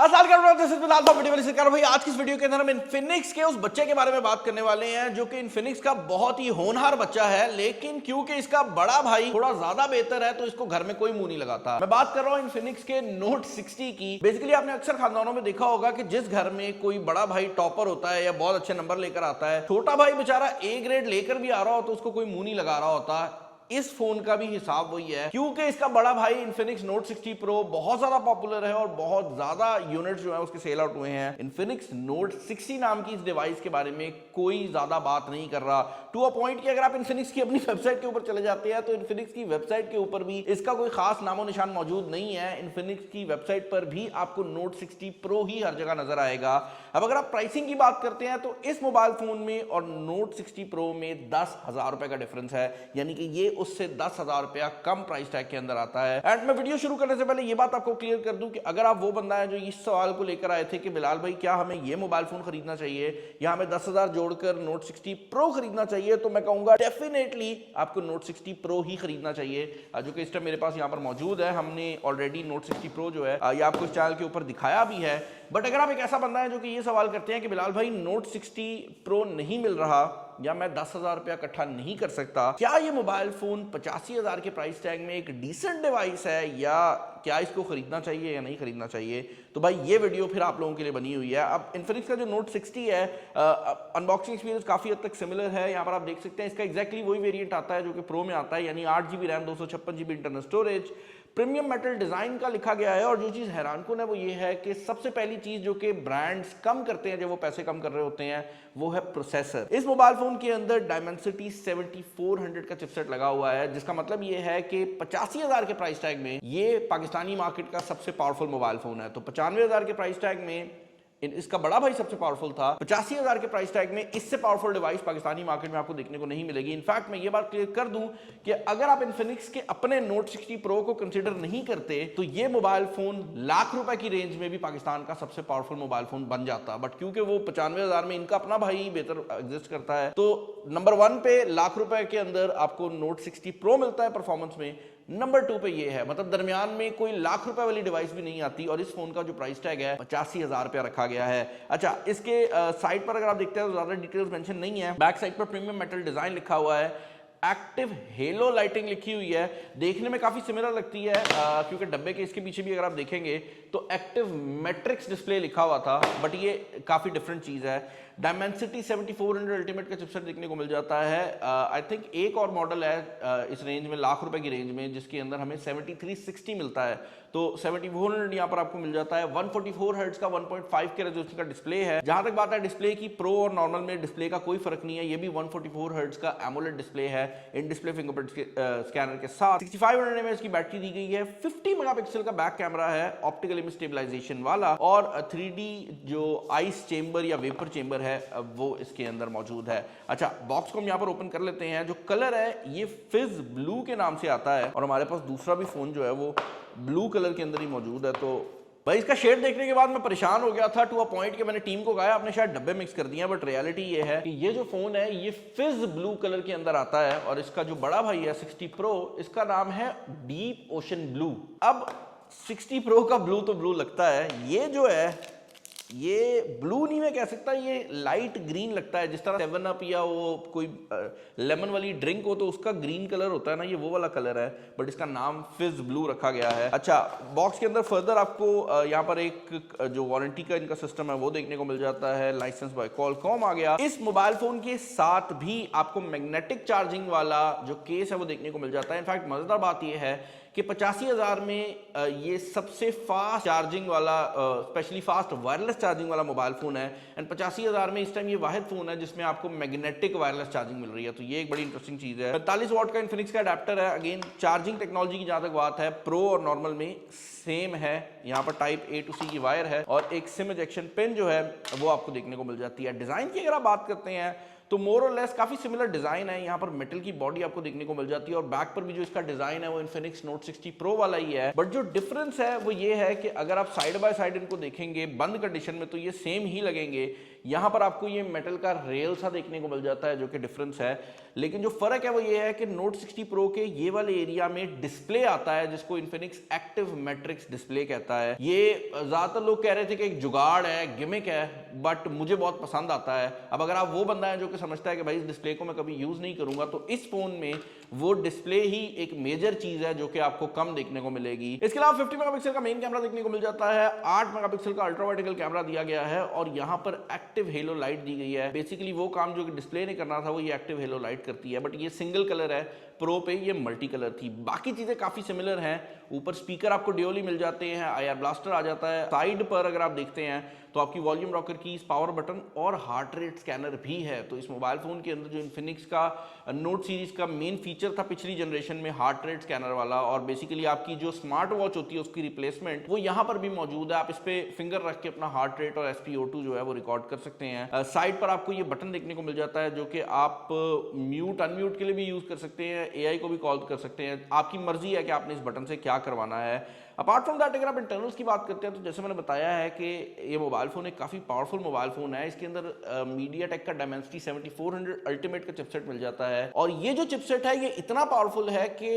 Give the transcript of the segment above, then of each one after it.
भाई आज की इस वीडियो के अंदर हम इनफिनिक्स के उस बच्चे के बारे में बात करने वाले हैं जो कि इनफिनिक्स का बहुत ही होनहार बच्चा है, लेकिन क्योंकि इसका बड़ा भाई थोड़ा ज्यादा बेहतर है तो इसको घर में कोई मुंह नहीं लगाता। मैं बात कर रहा हूं इनफिनिक्स के नोट 60 की। बेसिकली आपने अक्सर खानदानों में देखा होगा कि जिस घर में कोई बड़ा भाई टॉपर होता है या बहुत अच्छे नंबर लेकर आता है, छोटा भाई बेचारा ए ग्रेड लेकर भी आ रहा हो तो उसको कोई मुंह नहीं लगा रहा होता। इस फोन का भी हिसाब वही है, क्योंकि इसका बड़ा भाई इनफिनिक्स नोट 60 प्रो बहुत ज्यादा पॉपुलर है और बहुत ज्यादा यूनिट्स जो है उसके सेल आउट हुए हैं। इनफिनिक्स नोट 60 नाम की इस डिवाइस के बारे में कोई ज्यादा बात नहीं कर रहा, टू अ पॉइंट कि अगर आप इनफिनिक्स की अपनी वेबसाइट के ऊपर चले जाते हैं तो इनफिनिक्स की वेबसाइट के ऊपर भी इसका कोई खास नामो निशान मौजूद नहीं है। इनफिनिक्स की वेबसाइट पर भी आपको नोट 60 प्रो ही हर जगह नजर आएगा। अब अगर आप प्राइसिंग की बात करते हैं तो इस मोबाइल फोन में और नोट 60 प्रो में 10,000 रुपए का डिफरेंस है, यानी कि ये उससे 10,000 रुपया कम प्राइस टैग के अंदर आता है। एंड मैं वीडियो शुरू करने से पहले ये बात आपको क्लियर कर दूं कि अगर आप वो बंदा है जो इस सवाल को लेकर आए थे कि बिलाल भाई क्या हमें ये मोबाइल फोन खरीदना चाहिए या हमें 10,000 जोड़कर नोट 60 प्रो खरीदना चाहिए, तो मैं कहूंगा डेफिनेटली आपको नोट 60 प्रो ही खरीदना चाहिए, जो कि इस टाइम मेरे पास यहाँ पर मौजूद है। हमने ऑलरेडी नोट 60 प्रो जो है ये आपको इस चैनल के ऊपर दिखाया भी है। बट अगर आप एक ऐसा बंदा है जो कि ये सवाल करते हैं कि बिलाल भाई नोट 60 प्रो नहीं मिल रहा या मैं 10,000 रुपया इकट्ठा नहीं कर सकता, क्या ये मोबाइल फोन 85,000 के प्राइस टैग में एक डिसेंट डिवाइस है या क्या इसको खरीदना चाहिए या नहीं खरीदना चाहिए, तो भाई ये वीडियो फिर आप लोगों के लिए बनी हुई है। अब इनफिनिक्स का जो नोट 60 है अनबॉक्सिंग एक्सपीरियंस काफी हद तक सिमिलर है। यहाँ पर आप देख सकते हैं इसका एग्जैक्टली वही वेरिएंट आता है जो कि प्रो में आता है, यानी 8GB RAM 256GB internal storage, premium metal design का लिखा गया है। और जो चीज हैरानकुन है वो ये है कि सबसे पहली चीज जो कि ब्रांड्स कम करते हैं जब वो पैसे कम कर रहे होते हैं वो है प्रोसेसर। इस मोबाइल फोन के अंदर डायमेंसिटी 7400 का चिपसेट लगा हुआ है, जिसका मतलब ये है कि 85,000 के प्राइस टैग में ये पाकिस्तानी मार्केट का सबसे पावरफुल मोबाइल फोन है। तो 95,000 के प्राइस टैग में इसका बड़ा भाई सबसे पावरफुल था, 85,000 के प्राइस टैग में इससे पावरफुल डिवाइस पाकिस्तानी मार्केट में आपको देखने को नहीं मिलेगी। इनफैक्ट मैं ये बात क्लियर कर दूं कि अगर आप इनफिनिक्स के अपने नोट 60 प्रो को कंसीडर नहीं करते तो ये मोबाइल फोन लाख रुपए की रेंज में भी पाकिस्तान का सबसे पावरफुल मोबाइल फोन बन जाता। बट क्योंकि वो 95,000 में इनका अपना भाई बेहतर एग्जिस्ट करता है, तो नंबर 1 पे लाख रुपए के अंदर आपको नोट 60 प्रो मिलता है परफॉर्मेंस में, नंबर 2 पे ये है, मतलब दरमियान में कोई लाख रुपए वाली डिवाइस भी नहीं आती। और इस फोन का जो प्राइस टैग है 85,000 रुपया रखा गया है। अच्छा, इसके साइड पर अगर आप देखते हैं तो ज्यादा डिटेल्स मेंशन नहीं है। बैक साइड पर प्रीमियम मेटल डिजाइन लिखा हुआ है, एक्टिव हेलो लाइटिंग लिखी हुई है, देखने में काफी सिमिलर लगती है क्योंकि डब्बे के इसके पीछे भी अगर आप देखेंगे तो एक्टिव मैट्रिक्स डिस्प्ले लिखा हुआ था, बट ये काफी डिफरेंट चीज है। डायमेंसिटी 7400 अल्टीमेट का चिपसेट देखने को मिल जाता है। आई थिंक एक और मॉडल है इस रेंज में, लाख रुपए की रेंज में, जिसके अंदर हमें 7360 मिलता है, तो 7400 यहाँ पर आपको मिल जाता है। 144 हर्ट्ज का 1.5 के रेजोल्यूशन का डिस्प्ले है। जहां तक बात है डिस्प्ले की, प्रो और नॉर्मल में डिस्प्ले का कोई फर्क नहीं है, ये भी 144 हर्ट्ज का एमोलेड डिस्प्ले है इन डिस्प्ले फिंगरप्रिंट स्कैनर के साथ। 6500 mAh की बैटरी दी गई है, 50 मेगापिक्सल का बैक कैमरा है ऑप्टिकल इमेज स्टेबलाइजेशन वाला, और 3D जो आइस चेंबर या वेपर चेंबर है वो इसके अंदर मौजूद है। अच्छा, बॉक्स को हम यहाँ पर ओपन कर लेते हैं। जो कलर है ये फिज ब्लू के नाम से आता है और हमारे पास दूसरा भी फोन जो है वो ब्लू कलर के अंदर ही मौजूद है। तो भाई इसका शेड देखने के बाद मैं परेशान हो गया था, टू अ पॉइंट कि मैंने टीम को कहा आपने शायद डब्बे मिक्स कर दिए, बट रियलिटी ये है कि ये जो फोन है ये फिज ब्लू कलर के अंदर आता है। और इसका जो बड़ा भाई है 60 प्रो, इसका नाम है डीप ओशन ब्लू। अब 60 प्रो का ब्लू तो ब्लू लगता है, ये जो है ये ब्लू नहीं मैं कह सकता, ये लाइट ग्रीन लगता है, जिस तरह 7 अप या वो कोई लेमन वाली ड्रिंक हो तो उसका ग्रीन कलर होता है ना, ये वो वाला कलर है, बट इसका नाम फिज ब्लू रखा गया है। अच्छा, बॉक्स के अंदर फर्दर आपको यहाँ पर एक जो वारंटी का इनका सिस्टम है वो देखने को मिल जाता है, लाइसेंस बाय क्वालकॉम आ गया। इस मोबाइल फोन के साथ भी आपको मैग्नेटिक चार्जिंग वाला जो केस है वो देखने को मिल जाता है। इनफैक्ट मजेदार बात ये है कि 85,000 में ये सबसे फास्ट चार्जिंग वाला, स्पेशली फास्ट वायरलेस चार्जिंग वाला मोबाइल फोन है। एंड 85,000 में इस टाइम ये वाहिद फोन है जिसमें आपको मैग्नेटिक वायरलेस चार्जिंग मिल रही है, तो ये एक बड़ी इंटरेस्टिंग चीज है। 45 वाट का इनफिनिक्स का अडेप्टर है। अगेन चार्जिंग टेक्नोलॉजी की जहां तक बात है, प्रो और नॉर्मल में सेम है। यहाँ पर टाइप A to C की वायर है और एक सिम इजेक्शन पिन जो है वो आपको देखने को मिल जाती है। डिजाइन की अगर आप बात करते हैं तो मोर और लेस काफी सिमिलर डिजाइन है। यहाँ पर मेटल की बॉडी आपको देखने को मिल जाती है और बैक पर भी जो इसका डिजाइन है वो इनफिनिक्स नोट 60 प्रो वाला ही है। बट जो डिफरेंस है वो ये है कि अगर आप साइड बाय साइड इनको देखेंगे बंद कंडीशन में तो ये सेम ही लगेंगे। यहाँ पर आपको ये मेटल का रेल सा देखने को मिल जाता है जो कि डिफरेंस है। लेकिन जो फर्क है वो ये है कि नोट 60 प्रो के ये वाले एरिया में डिस्प्ले आता है जिसको इन्फिनिक्स एक्टिव मैट्रिक्स डिस्प्ले कहता है। ये ज्यादातर लोग कह रहे थे कि एक जुगाड़ है, गिमिक है, बट मुझे बहुत पसंद आता है। अब अगर आप वो बंदा है जो कि समझता है कि भाई इस डिस्प्ले को मैं कभी यूज नहीं करूंगा, तो इस फोन में वो डिस्प्ले ही एक मेजर चीज है जो कि आपको कम देखने को मिलेगी। इसके अलावा 50 मेगापिक्सल का मेन कैमरा देखने को मिल जाता है, 8 मेगापिक्सल का अल्ट्रा वाइड एंगल कैमरा दिया गया है और यहां पर एक्टिव हेलो लाइट दी गई है। बेसिकली वो काम जो कि डिस्प्ले ने करना था वो ये एक्टिव हेलो लाइट करती है, बट ये सिंगल कलर है, प्रो पे ये मल्टी कलर थी। बाकी चीजें काफी सिमिलर हैं। ऊपर स्पीकर आपको ड्यूअली मिल जाते हैं, आईआर ब्लास्टर आ जाता है। साइड पर अगर आप देखते हैं तो आपकी volume rocker keys, power button और हार्ट रेट स्कैनर भी है। तो इस मोबाइल फोन के अंदर जो इन्फिनिक्स का नोट सीरीज का मेन फीचर था पिछली जनरेशन में, हार्ट रेट स्कैनर वाला, और बेसिकली आपकी जो स्मार्ट वॉच होती है उसकी रिप्लेसमेंट वो यहाँ पर भी मौजूद है। आप इस पे फिंगर रख के अपना हार्ट रेट और SpO2 जो है वो रिकॉर्ड कर सकते हैं। साइड पर आपको ये बटन देखने को मिल जाता है जो कि आप म्यूट अनम्यूट के लिए भी यूज कर सकते हैं, AI को भी कॉल कर सकते हैं। आपकी मर्जी है कि आपने इस बटन से क्या करवाना है। अपार्ट फ्रॉम दैट अगर आप इंटरनल्स की बात करते हैं तो जैसे मैंने बताया है कि ये मोबाइल फोन एक काफी पावरफुल मोबाइल फोन है। इसके अंदर MediaTek का Dimensity 7400 अल्टीमेट का चिपसेट मिल जाता है और ये जो चिपसेट है ये इतना पावरफुल है कि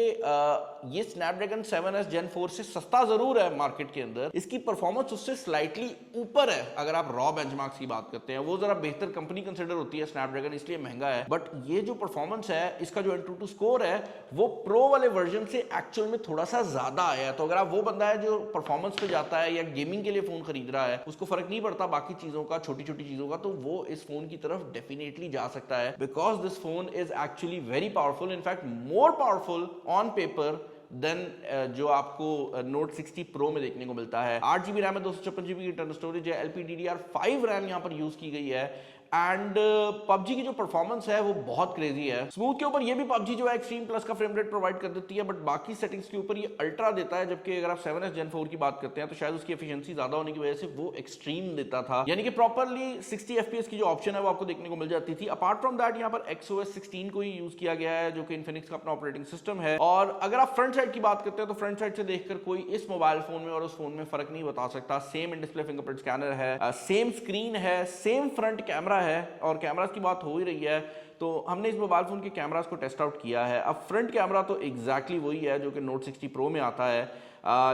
ये Snapdragon 7S Gen 4 से सस्ता जरूर है मार्केट के अंदर, इसकी परफॉर्मेंस उससे स्लाइटली ऊपर है। अगर आप रॉ बेंचमार्क्स की बात करते हैं, वो जरा बेहतर कंपनी कंसिडर होती है Snapdragon, इसलिए महंगा है, बट ये जो परफॉर्मेंस है इसका जो Antutu स्कोर है वो प्रो वाले वर्जन से एक्चुअल में थोड़ा सा ज्यादा आया है। तो अगर आप वो बंदा है जो परफॉर्मेंस पे जाता है या गेमिंग के लिए फोन खरीद रहा है, उसको फर्क नहीं पड़ता बाकी चीजों का, छोटी छोटी चीजों का, तो वो इस फोन की तरफ डेफिनेटली जा सकता है, because this phone is actually very powerful, in fact more powerful on paper than जो आपको नोट 60 प्रो में देखने को मिलता है। 8GB रैम है, 256GB की इंटरनल स्टोरेज है, LPDDR5 रैम यहां पर यूज की गई है एंड PUBG की जो परफॉर्मेंस है वो बहुत क्रेजी है। स्मूथ के ऊपर ये भी PUBG जो है एक्सट्रीम प्लस का फ्रेम रेट प्रोवाइड कर देती है, बट बाकी सेटिंग्स के ऊपर ये अल्ट्रा देता है, जबकि अगर आप 7S Gen 4 की बात करते हैं तो शायद उसकी एफिशिएंसी ज्यादा होने की वजह से वो एक्सट्रीम देता था, यानी कि प्रॉपरली 60 FPS की जो ऑप्शन है वो आपको देखने को मिल जाती थी। अपार्ट फ्रॉम दैट यहाँ पर XOS 16 को ही यूज किया गया है जो कि इन्फिनिक्स का अपना ऑपरेटिंग सिस्टम है। और अगर आप फ्रंट साइड की बात करते हैं तो फ्रंट साइड से देखकर कोई इस मोबाइल फोन में और उस फोन में फर्क नहीं बता सकता। Same in display fingerprint scanner है, सेम स्क्रीन है, सेम फ्रंट कैमरा है, और कैमरा की बात हो ही रही है तो हमने इस मोबाइल फोन के कैमरास को टेस्ट आउट किया है। अब फ्रंट कैमरा तो एग्जैक्टली वही है जो कि नोट 60 प्रो में आता है,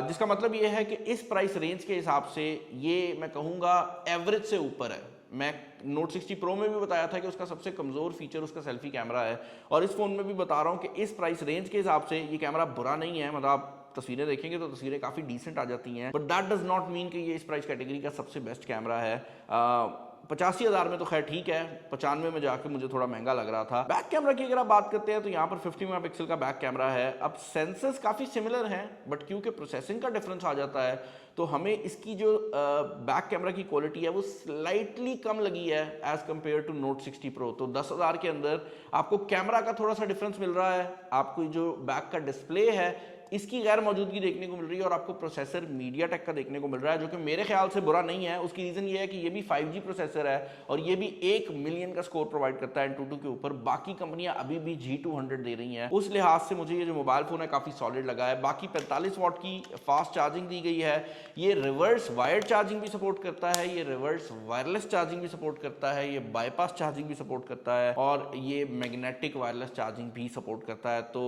जिसका मतलब ये है कि इस प्राइस रेंज के हिसाब से ये मैं कहूंगा एवरेज से ऊपर है। मैं नोट 60 प्रो में भी बताया था कि उसका सबसे कमजोर फीचर उसका सेल्फी कैमरा है, और इस फोन में भी बता रहा हूं कि इस प्राइस रेंज के हिसाब से ये कैमरा बुरा नहीं है। मतलब आप तस्वीरें देखेंगे तो तस्वीरें काफी डिसेंट आ जाती हैं, but that does not mean कि ये इस प्राइस कैटेगरी का सबसे बेस्ट कैमरा है। 85,000 में तो खैर ठीक है, 95 में जाके मुझे थोड़ा महंगा लग रहा था। बैक कैमरा की अगर आप बात करते हैं तो यहाँ पर 50 मेगापिक्सल का बैक कैमरा है। अब सेंसर्स काफी सिमिलर हैं, बट क्योंकि प्रोसेसिंग का डिफरेंस आ जाता है तो हमें इसकी जो बैक कैमरा की क्वालिटी है वो स्लाइटली कम लगी है as compare to Note 60 Pro. तो 10,000 के अंदर आपको कैमरा का थोड़ा सा डिफरेंस मिल रहा है, आपको जो बैक का डिस्प्ले है इसकी गैर मौजूदगी देखने को मिल रही है, और आपको प्रोसेसर MediaTek का देखने को मिल रहा है जो कि मेरे ख्याल से बुरा नहीं है। उसकी रीजन ये है कि ये भी 5G प्रोसेसर है और ये भी 1 मिलियन का स्कोर प्रोवाइड करता है Antutu के ऊपर। बाकी कंपनियां अभी भी G200 दे रही हैं, उस लिहाज से मुझे ये जो मोबाइल फोन है काफी सॉलिड लगा है। बाकी 45 वाट की फास्ट चार्जिंग दी गई है, ये रिवर्स वायर्ड चार्जिंग भी सपोर्ट करता है, ये रिवर्स वायरलेस चार्जिंग भी सपोर्ट करता है, ये बाईपास चार्जिंग भी सपोर्ट करता है, और ये मैग्नेटिक वायरलेस चार्जिंग भी सपोर्ट करता है। तो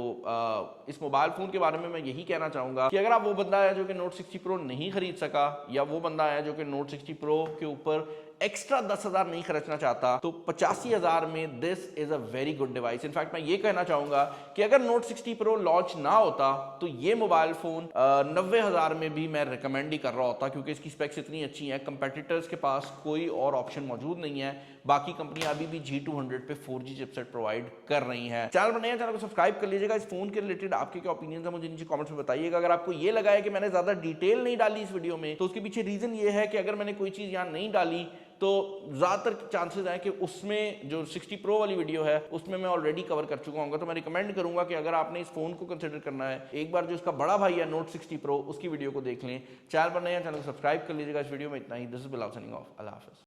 इस मोबाइल फोन के बारे में मैं यही कहना चाहूंगा कि अगर आप वो बंदा है जो कि नोट 60 प्रो नहीं खरीद सका, या वो बंदा है जो कि नोट 60 प्रो के ऊपर एक्स्ट्रा 10,000 नहीं खर्चना चाहता, तो 85,000 में this is a very good device. In fact मैं ये कहना चाहूंगा कि अगर नोट 60 प्रो लॉन्च ना होता तो ये मोबाइल फोन 90,000 में भी मैं रिकमेंड ही कर रहा होता, क्योंकि इसकी स्पेक्स इतनी अच्छी हैं। कंपेटिटर्स के पास कोई और ऑप्शन मौजूद नहीं है। बाकी कंपनियां अभी भी G200 पे 4G चिपसेट प्रोवाइड कर रही हैं। चैनल पर नए हैं, चैनल को सब्सक्राइब कर लीजिएगा। इस फोन के रिलेटेड आपके क्या ओपिनियन है मुझे नीचे कमेंट्स में बताइएगा। अगर आपको ये लगा है कि मैंने ज्यादा डिटेल नहीं डाली इस वीडियो में, तो उसके पीछे रीजन ये है कि अगर मैंने कोई चीज यहाँ नहीं डाली तो ज्यादातर चांसेस हैं कि उसमें जो 60 प्रो वाली वीडियो है उसमें मैं ऑलरेडी कवर कर चुका हूँ। तो मैं रिकमेंड करूंगा कि अगर आपने इस फोन को कंसिडर करना है, एक बार जो इसका बड़ा भाई है नोट 60 प्रो उसकी वीडियो को देख लें। चैनल पर नए हैं, चैनल को सब्सक्राइब कर लीजिएगा। इस वीडियो में इतना ही। This is Bilal signing off. अल्लाह हाफिज़।